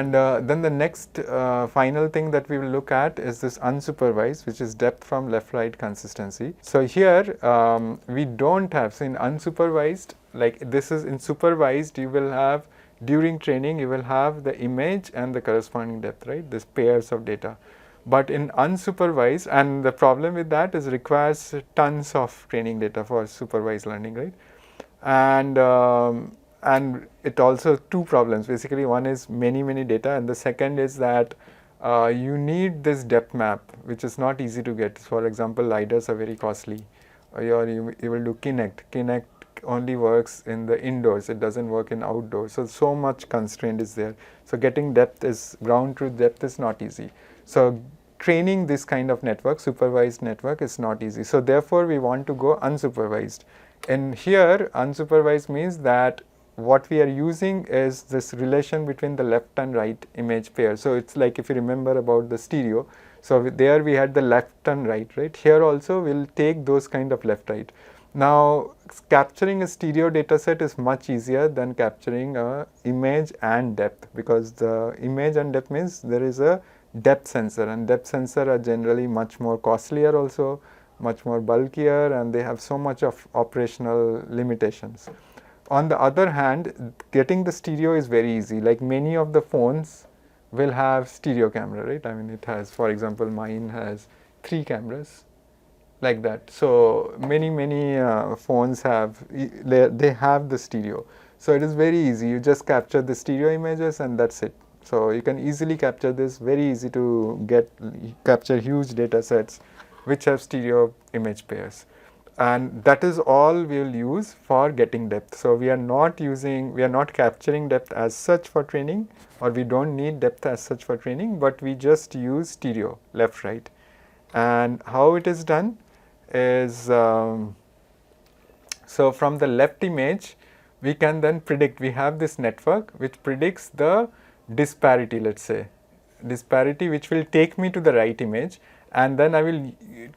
And then the next final thing that we will look at is this unsupervised, which is depth from left-right consistency. So here we don't have, so in unsupervised, like this is in supervised, you will have, during training, you will have the image and the corresponding depth, right? This pairs of data. But in unsupervised, and the problem with that is requires tons of training data for supervised learning, right? And it also two problems. Basically, one is many data, and the second is that you need this depth map, which is not easy to get. For example, LiDARs are very costly. You will do Kinect. Kinect only works in the indoors, it doesn't work in outdoors. So much constraint is there. So getting depth is, ground truth depth is not easy. So training this kind of network, supervised network, is not easy. So therefore, we want to go unsupervised. And here, unsupervised means that what we are using is this relation between the left and right image pair. So it's like, if you remember about the stereo, so there we had the left and right, right? Here also we'll take those kind of left, right. Now, capturing a stereo dataset is much easier than capturing a image and depth, because the image and depth means there is a depth sensor, and depth sensor are generally much more costlier also, much more bulkier, and they have so much of operational limitations. On the other hand, getting the stereo is very easy. Like many of the phones will have stereo camera, right? I mean, it has, for example, mine has 3 cameras, like that. So many phones have, they have the stereo. So it is very easy. You just capture the stereo images and that's it. So you can easily capture this, very easy to capture huge data sets which have stereo image pairs. And that is all we will use for getting depth. So we are not capturing depth as such for training, or we don't need depth as such for training, but we just use stereo, left, right. And how it is done is, so from the left image, we can then predict, we have this network which predicts the disparity, let's say, disparity which will take me to the right image, and then I will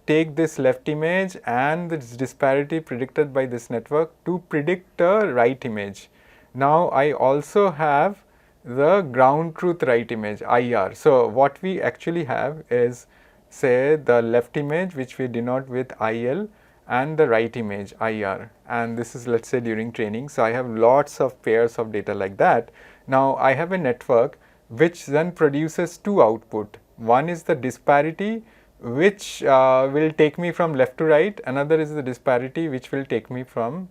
take this left image and this disparity predicted by this network to predict a right image. Now, I also have the ground truth right image, IR. So, what we actually have is, say, the left image which we denote with IL and the right image, IR, and this is, let's say, during training. So, I have lots of pairs of data like that. Now, I have a network which then produces 2 output. One is the disparity which will take me from left to right, another is the disparity which will take me from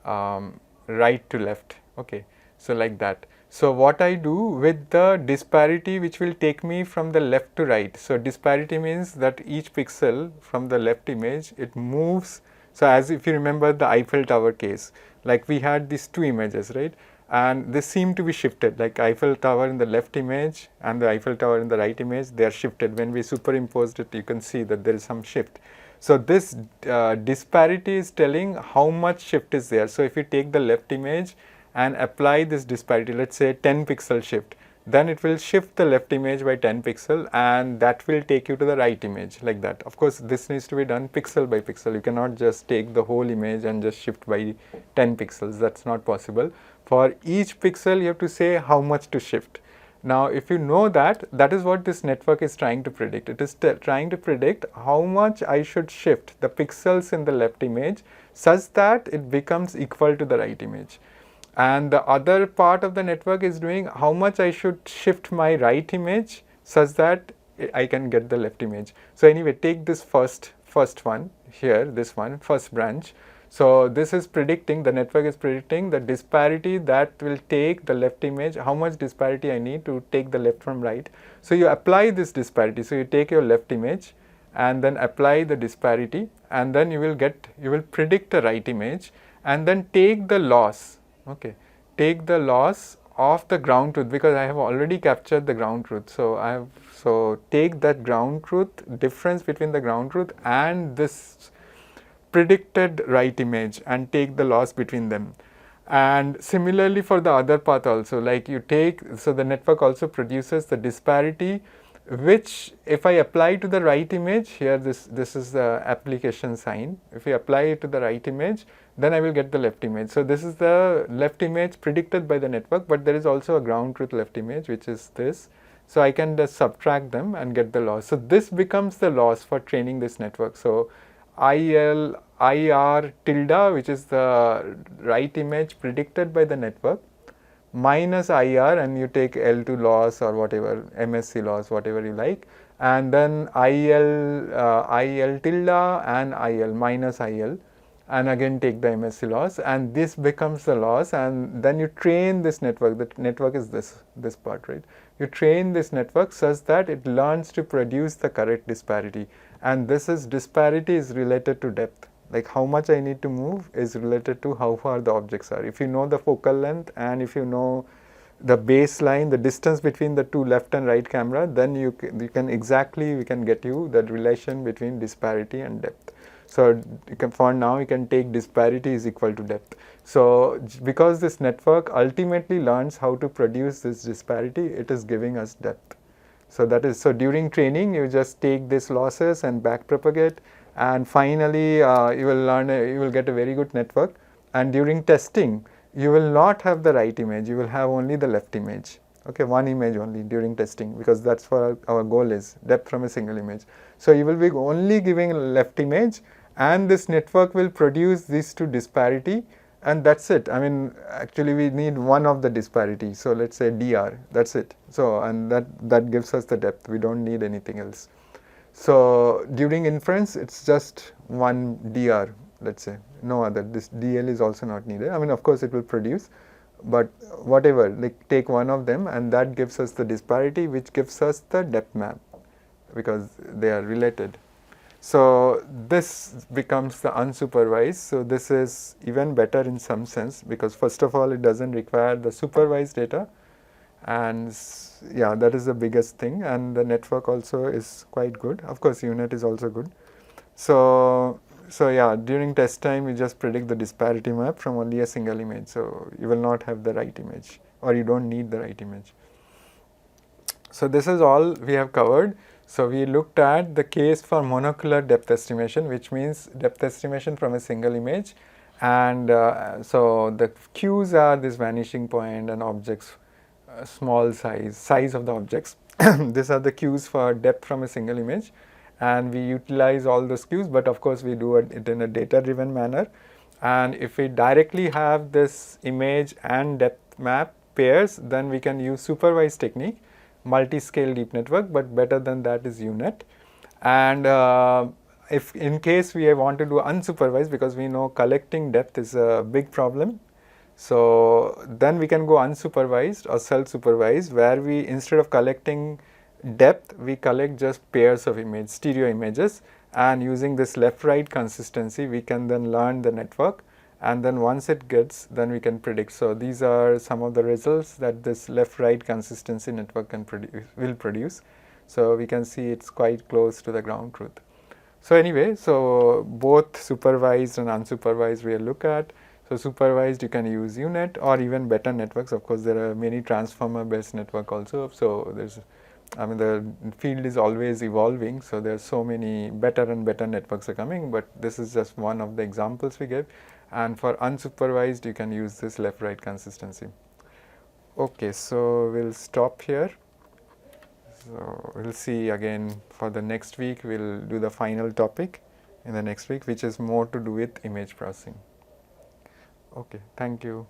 right to left, okay. So, like that. So, what I do with the disparity which will take me from the left to right. So, disparity means that each pixel from the left image, it moves. So, as if you remember the Eiffel Tower case, like we had these 2 images, right, and they seem to be shifted, like Eiffel Tower in the left image and the Eiffel Tower in the right image, they are shifted. When we superimposed it, you can see that there is some shift. So, this disparity is telling how much shift is there. So, if you take the left image and apply this disparity, let's say 10 pixel shift, then it will shift the left image by 10 pixel, and that will take you to the right image, like that. Of course, this needs to be done pixel by pixel. You cannot just take the whole image and just shift by 10 pixels. That's not possible. For each pixel, you have to say how much to shift. Now, if you know that, that is what this network is trying to predict. It is trying to predict how much I should shift the pixels in the left image such that it becomes equal to the right image. And the other part of the network is doing how much I should shift my right image such that I can get the left image. So, anyway, take this first one here, this one, first branch. So, this is predicting, the network is predicting the disparity that will take the left image, how much disparity I need to take the left from right. So, you apply this disparity. So, you take your left image and then apply the disparity, and then you will predict a right image, and then take the loss, okay, take the loss of the ground truth, because I have already captured the ground truth. So, take that ground truth, difference between the ground truth and this predicted right image, and take the loss between them. And similarly for the other path also, like you take, so the network also produces the disparity which if I apply to the right image, here this is the application sign. If I apply it to the right image, then I will get the left image. So this is the left image predicted by the network, but there is also a ground truth left image, which is this. So I can just subtract them and get the loss. So this becomes the loss for training this network. So IR tilde, which is the right image predicted by the network, minus IR, and you take L2 loss or whatever, MSC loss, whatever you like, and then IL tilde and IL minus IL, and again take the MSC loss, and this becomes the loss, and then you train this network. The network is this part, right? You train this network such that it learns to produce the correct disparity, and disparity is related to depth. Like how much I need to move is related to how far the objects are. If you know the focal length and if you know the baseline, the distance between the two left and right camera, then we can get you the relation between disparity and depth. So for now you can take disparity is equal to depth. So because this network ultimately learns how to produce this disparity, it is giving us depth. So during training you just take these losses and back propagate, and finally you will get a very good network. And during testing you will not have the right image, you will have only the left image. Okay, one image only during testing, because that's what our goal is, depth from a single image. So you will be only giving a left image, and this network will produce these two disparity, and that's it. I mean, actually we need one of the disparity. So let's say DR, that's it. So, and that gives us the depth. We don't need anything else. So during inference, it's just one DR, let's say, no other. This DL is also not needed. I mean, of course it will produce, but whatever, like take one of them, and that gives us the disparity, which gives us the depth map, because they are related. So this becomes the unsupervised. So this is even better in some sense, because first of all it doesn't require the supervised data, and yeah, that is the biggest thing, and the network also is quite good. Of course UNet is also good. So yeah, during test time we just predict the disparity map from only a single image. So you will not have the right image, or you don't need the right image. So this is all we have covered. So we looked at the case for monocular depth estimation, which means depth estimation from a single image, and so the Q's are this vanishing point and objects, small size of the objects. These are the Q's for depth from a single image, and we utilize all those Q's, but of course we do it in a data driven manner. And if we directly have this image and depth map pairs, then we can use supervised technique, multiscale deep network, but better than that is UNet. And if in case we want to do unsupervised, because we know collecting depth is a big problem, so then we can go unsupervised or self-supervised, where we, instead of collecting depth, we collect just pairs of stereo images, and using this left-right consistency we can then learn the network, and then once it gets, then we can predict. So these are some of the results that this left-right consistency network will produce. So we can see it's quite close to the ground truth. So anyway, so both supervised and unsupervised we will look at. So supervised you can use UNet or even better networks. Of course there are many transformer based network also. So the field is always evolving, so there are so many better and better networks are coming, but this is just one of the examples we gave. And for unsupervised you can use this left-right consistency. Okay, so we'll stop here. So we'll see again for the next week. We'll do the final topic in the next week, which is more to do with image processing. Okay, thank you.